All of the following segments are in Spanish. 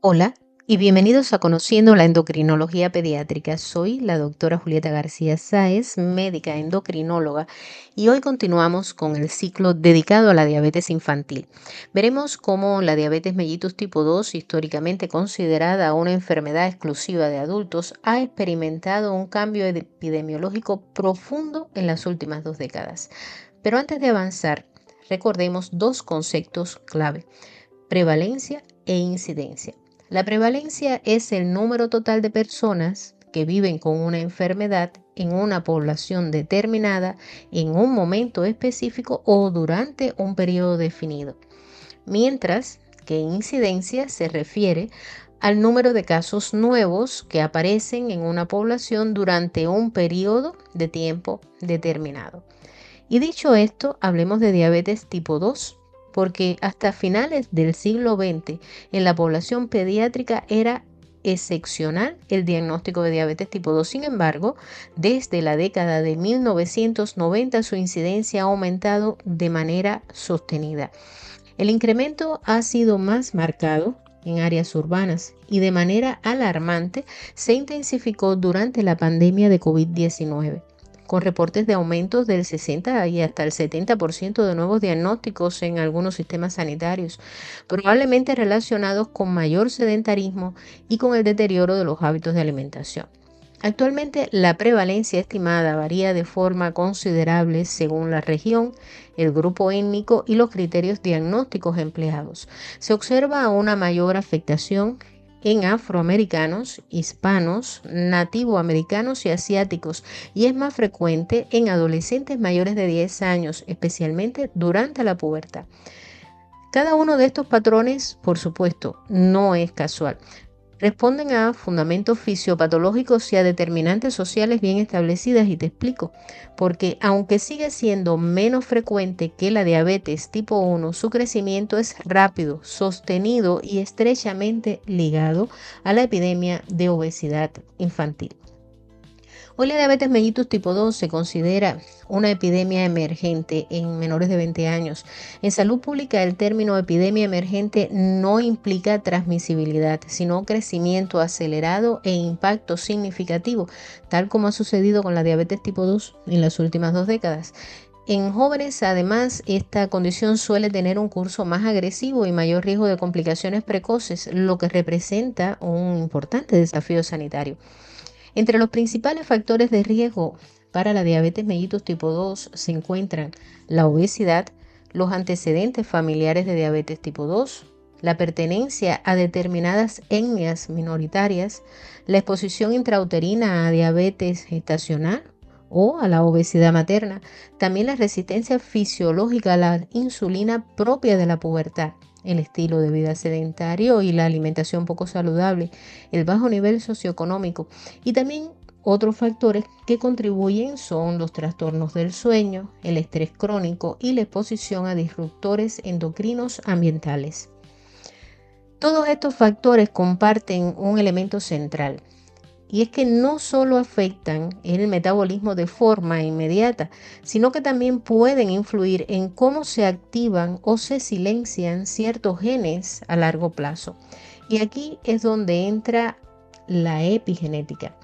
Hola y bienvenidos a Conociendo la Endocrinología Pediátrica. Soy la doctora Julieta García Sáez, médica endocrinóloga, y hoy continuamos con el ciclo dedicado a la diabetes infantil. Veremos cómo la diabetes mellitus tipo 2, históricamente considerada una enfermedad exclusiva de adultos, ha experimentado un cambio epidemiológico profundo en las últimas 2 décadas. Pero antes de avanzar, recordemos dos conceptos clave: prevalencia e incidencia. La prevalencia es el número total de personas que viven con una enfermedad en una población determinada en un momento específico o durante un periodo definido, mientras que incidencia se refiere al número de casos nuevos que aparecen en una población durante un periodo de tiempo determinado. Y dicho esto, hablemos de diabetes tipo 2, porque hasta finales del siglo XX en la población pediátrica era excepcional el diagnóstico de diabetes tipo 2. Sin embargo, desde la década de 1990 su incidencia ha aumentado de manera sostenida. El incremento ha sido más marcado en áreas urbanas y de manera alarmante se intensificó durante la pandemia de COVID-19, con reportes de aumentos del 60 y hasta el 70% de nuevos diagnósticos en algunos sistemas sanitarios, probablemente relacionados con mayor sedentarismo y con el deterioro de los hábitos de alimentación. Actualmente la prevalencia estimada varía de forma considerable según la región, el grupo étnico y los criterios diagnósticos empleados. Se observa una mayor afectación en afroamericanos, hispanos, nativoamericanos y asiáticos, y es más frecuente en adolescentes mayores de 10 años, especialmente durante la pubertad. Cada uno de estos patrones, por supuesto, no es casual. Responden a fundamentos fisiopatológicos y a determinantes sociales bien establecidas, y te explico. Porque aunque sigue siendo menos frecuente que la diabetes tipo 1, su crecimiento es rápido, sostenido y estrechamente ligado a la epidemia de obesidad infantil. Hoy la diabetes mellitus tipo 2 se considera una epidemia emergente en menores de 20 años. En salud pública, el término epidemia emergente no implica transmisibilidad, sino crecimiento acelerado e impacto significativo, tal como ha sucedido con la diabetes tipo 2 en las últimas 2 décadas. En jóvenes, además, esta condición suele tener un curso más agresivo y mayor riesgo de complicaciones precoces, lo que representa un importante desafío sanitario. Entre los principales factores de riesgo para la diabetes mellitus tipo 2 se encuentran la obesidad, los antecedentes familiares de diabetes tipo 2, la pertenencia a determinadas etnias minoritarias, la exposición intrauterina a diabetes gestacional o a la obesidad materna, también la resistencia fisiológica a la insulina propia de la pubertad, el estilo de vida sedentario y la alimentación poco saludable, el bajo nivel socioeconómico, y también otros factores que contribuyen son los trastornos del sueño, el estrés crónico y la exposición a disruptores endocrinos ambientales. Todos estos factores comparten un elemento central, y es que no solo afectan el metabolismo de forma inmediata, sino que también pueden influir en cómo se activan o se silencian ciertos genes a largo plazo. Y aquí es donde entra la epigenética.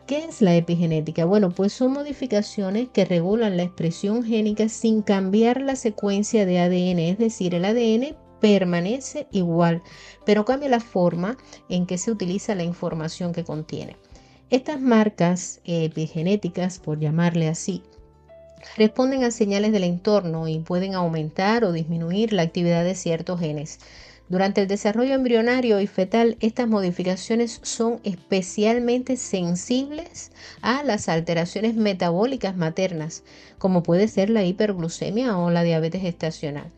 ¿Qué es la epigenética? Bueno, pues son modificaciones que regulan la expresión génica sin cambiar la secuencia de ADN, es decir, el ADN permanece igual, pero cambia la forma en que se utiliza la información que contiene. Estas marcas epigenéticas, por llamarle así, responden a señales del entorno y pueden aumentar o disminuir la actividad de ciertos genes. Durante el desarrollo embrionario y fetal, estas modificaciones son especialmente sensibles a las alteraciones metabólicas maternas, como puede ser la hiperglucemia o la diabetes gestacional.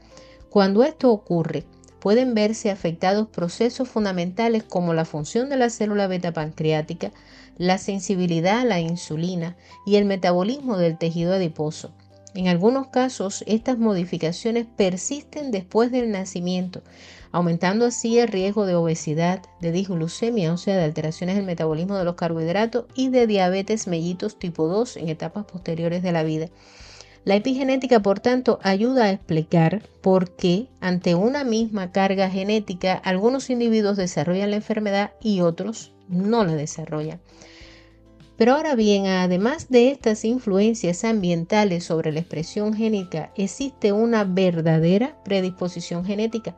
Cuando esto ocurre, pueden verse afectados procesos fundamentales como la función de la célula beta pancreática, la sensibilidad a la insulina y el metabolismo del tejido adiposo. En algunos casos, estas modificaciones persisten después del nacimiento, aumentando así el riesgo de obesidad, de disglucemia, o sea, de alteraciones del metabolismo de los carbohidratos, y de diabetes mellitus tipo 2 en etapas posteriores de la vida. La epigenética, por tanto, ayuda a explicar por qué ante una misma carga genética algunos individuos desarrollan la enfermedad y otros no la desarrollan. Pero ahora bien, además de estas influencias ambientales sobre la expresión génica, existe una verdadera predisposición genética.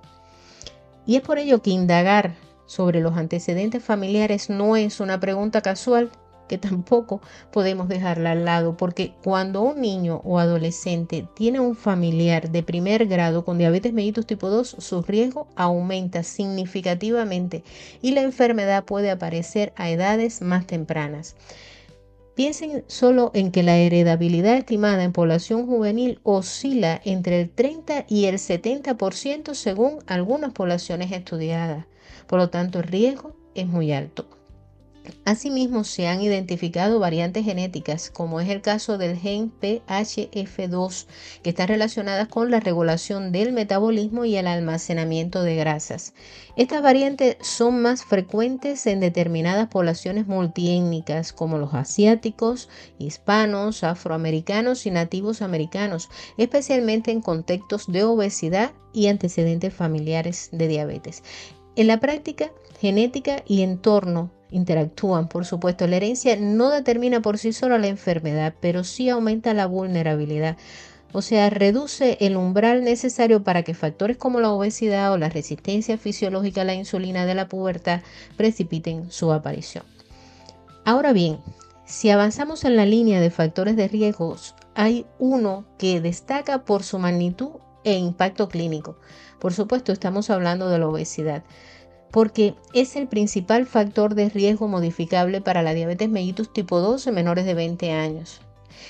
Y es por ello que indagar sobre los antecedentes familiares no es una pregunta casual, que tampoco podemos dejarla al lado, porque cuando un niño o adolescente tiene un familiar de primer grado con diabetes mellitus tipo 2, su riesgo aumenta significativamente y la enfermedad puede aparecer a edades más tempranas. Piensen solo en que la heredabilidad estimada en población juvenil oscila entre el 30 y el 70% según algunas poblaciones estudiadas. Por lo tanto, el riesgo es muy alto. Asimismo, se han identificado variantes genéticas, como es el caso del gen PHF2, que están relacionadas con la regulación del metabolismo y el almacenamiento de grasas. Estas variantes son más frecuentes en determinadas poblaciones multiétnicas, como los asiáticos, hispanos, afroamericanos y nativos americanos, especialmente en contextos de obesidad y antecedentes familiares de diabetes. En la práctica, genética y entorno interactúan. Por supuesto, la herencia no determina por sí sola la enfermedad, pero sí aumenta la vulnerabilidad. O sea, reduce el umbral necesario para que factores como la obesidad o la resistencia fisiológica a la insulina de la pubertad precipiten su aparición. Ahora bien, si avanzamos en la línea de factores de riesgos, hay uno que destaca por su magnitud e impacto clínico. Por supuesto, estamos hablando de la obesidad, porque es el principal factor de riesgo modificable para la diabetes mellitus tipo 2 en menores de 20 años.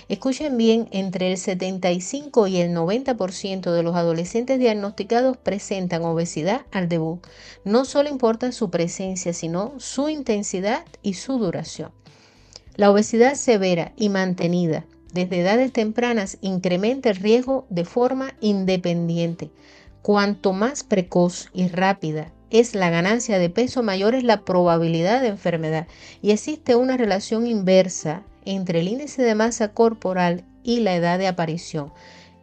Escuchen bien, entre el 75 y el 90% de los adolescentes diagnosticados presentan obesidad al debut. No solo importa su presencia, sino su intensidad y su duración. La obesidad severa y mantenida desde edades tempranas incrementa el riesgo de forma independiente. Cuanto más precoz y rápida es la ganancia de peso, mayor es la probabilidad de enfermedad. Y existe una relación inversa entre el índice de masa corporal y la edad de aparición.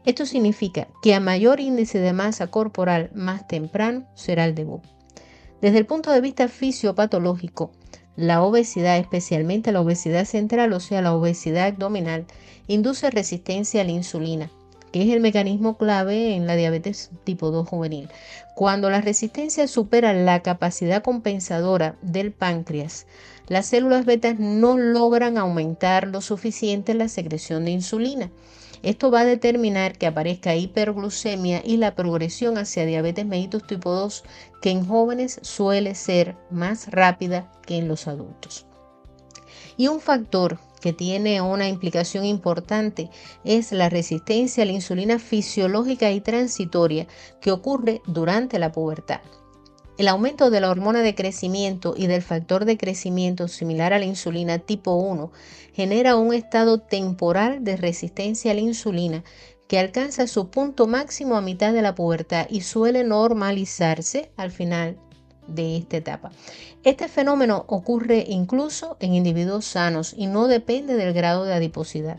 Esto significa que a mayor índice de masa corporal, más temprano será el debut. Desde el punto de vista fisiopatológico, la obesidad, especialmente la obesidad central, o sea, la obesidad abdominal, induce resistencia a la insulina, que es el mecanismo clave en la diabetes tipo 2 juvenil. Cuando la resistencia supera la capacidad compensadora del páncreas, las células beta no logran aumentar lo suficiente la secreción de insulina. Esto va a determinar que aparezca hiperglucemia y la progresión hacia diabetes mellitus tipo 2, que en jóvenes suele ser más rápida que en los adultos. Y un factor que tiene una implicación importante es la resistencia a la insulina fisiológica y transitoria que ocurre durante la pubertad. El aumento de la hormona de crecimiento y del factor de crecimiento similar a la insulina tipo 1 genera un estado temporal de resistencia a la insulina que alcanza su punto máximo a mitad de la pubertad y suele normalizarse al final de esta etapa. Este fenómeno ocurre incluso en individuos sanos y no depende del grado de adiposidad.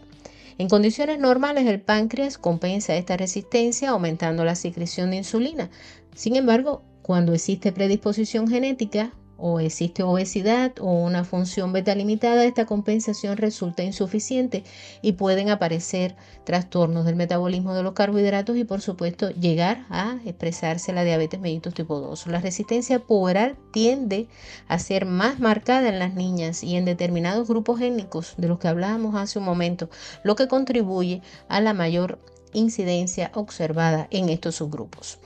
En condiciones normales, el páncreas compensa esta resistencia aumentando la secreción de insulina. Sin embargo, cuando existe predisposición genética o existe obesidad o una función beta limitada, esta compensación resulta insuficiente y pueden aparecer trastornos del metabolismo de los carbohidratos y, por supuesto, llegar a expresarse la diabetes mellitus tipo 2. La resistencia puberal tiende a ser más marcada en las niñas y en determinados grupos étnicos de los que hablábamos hace un momento, lo que contribuye a la mayor incidencia observada en estos subgrupos.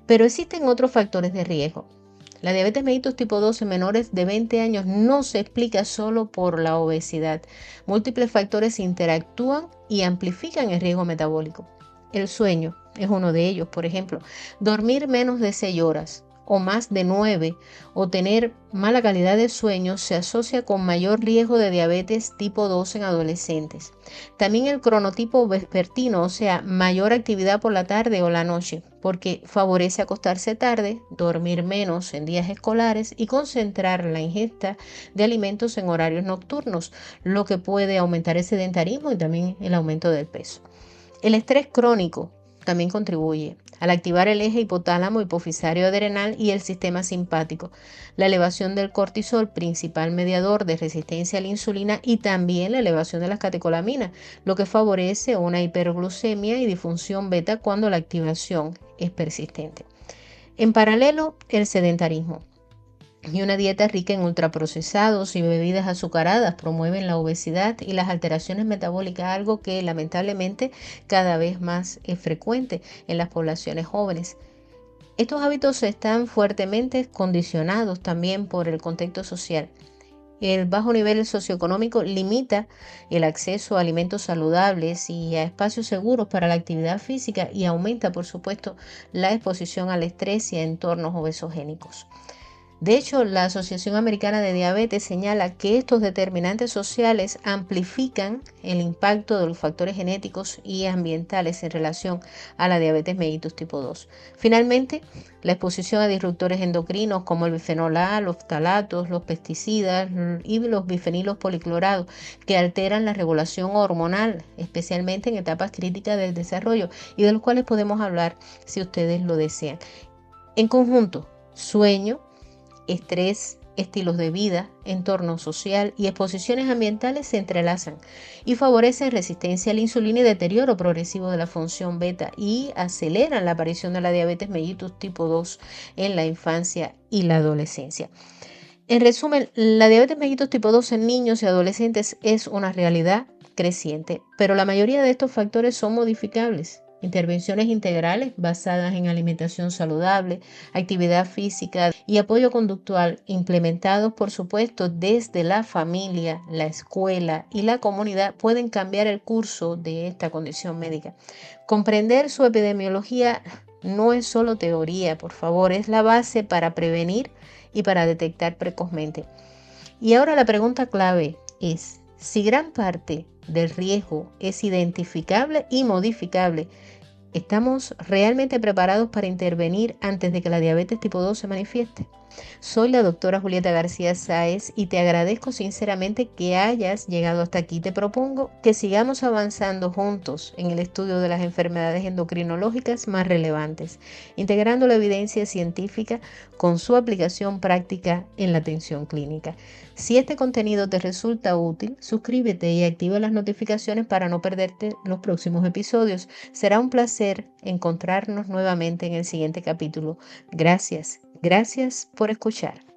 Pero existen otros factores de riesgo. La diabetes mellitus tipo 2 en menores de 20 años no se explica solo por la obesidad. Múltiples factores interactúan y amplifican el riesgo metabólico. El sueño es uno de ellos, por ejemplo. Dormir menos de 6 horas o más de 9 o tener mala calidad de sueño se asocia con mayor riesgo de diabetes tipo 2 en adolescentes. También el cronotipo vespertino, o sea, mayor actividad por la tarde o la noche, porque favorece acostarse tarde, dormir menos en días escolares y concentrar la ingesta de alimentos en horarios nocturnos, lo que puede aumentar el sedentarismo y también el aumento del peso. El estrés crónico también contribuye al activar el eje hipotálamo hipofisario adrenal y el sistema simpático, la elevación del cortisol, principal mediador de resistencia a la insulina, y también la elevación de las catecolaminas, lo que favorece una hiperglucemia y disfunción beta cuando la activación es persistente. En paralelo, el sedentarismo y una dieta rica en ultraprocesados y bebidas azucaradas promueven la obesidad y las alteraciones metabólicas, algo que lamentablemente cada vez más es frecuente en las poblaciones jóvenes. Estos hábitos están fuertemente condicionados también por el contexto social. El bajo nivel socioeconómico limita el acceso a alimentos saludables y a espacios seguros para la actividad física y aumenta, por supuesto, la exposición al estrés y a entornos obesogénicos. De hecho, la Asociación Americana de Diabetes señala que estos determinantes sociales amplifican el impacto de los factores genéticos y ambientales en relación a la diabetes mellitus tipo 2. Finalmente, la exposición a disruptores endocrinos como el bifenol A, los ftalatos, los pesticidas y los bifenilos policlorados que alteran la regulación hormonal, especialmente en etapas críticas del desarrollo, y de los cuales podemos hablar si ustedes lo desean. En conjunto, sueño, estrés, estilos de vida, entorno social y exposiciones ambientales se entrelazan y favorecen resistencia a la insulina y deterioro progresivo de la función beta y aceleran la aparición de la diabetes mellitus tipo 2 en la infancia y la adolescencia. En resumen, la diabetes mellitus tipo 2 en niños y adolescentes es una realidad creciente, pero la mayoría de estos factores son modificables. Intervenciones integrales basadas en alimentación saludable, actividad física y apoyo conductual, implementados por supuesto desde la familia, la escuela y la comunidad, pueden cambiar el curso de esta condición médica. Comprender su epidemiología no es solo teoría, por favor, es la base para prevenir y para detectar precozmente. Y ahora la pregunta clave es, si gran parte del riesgo es identificable y modificable, ¿estamos realmente preparados para intervenir antes de que la diabetes tipo 2 se manifieste? Soy la doctora Julieta García Sáez y te agradezco sinceramente que hayas llegado hasta aquí. Te propongo que sigamos avanzando juntos en el estudio de las enfermedades endocrinológicas más relevantes, integrando la evidencia científica con su aplicación práctica en la atención clínica. Si este contenido te resulta útil, suscríbete y activa las notificaciones para no perderte los próximos episodios. Será un placer encontrarnos nuevamente en el siguiente capítulo. Gracias por escuchar.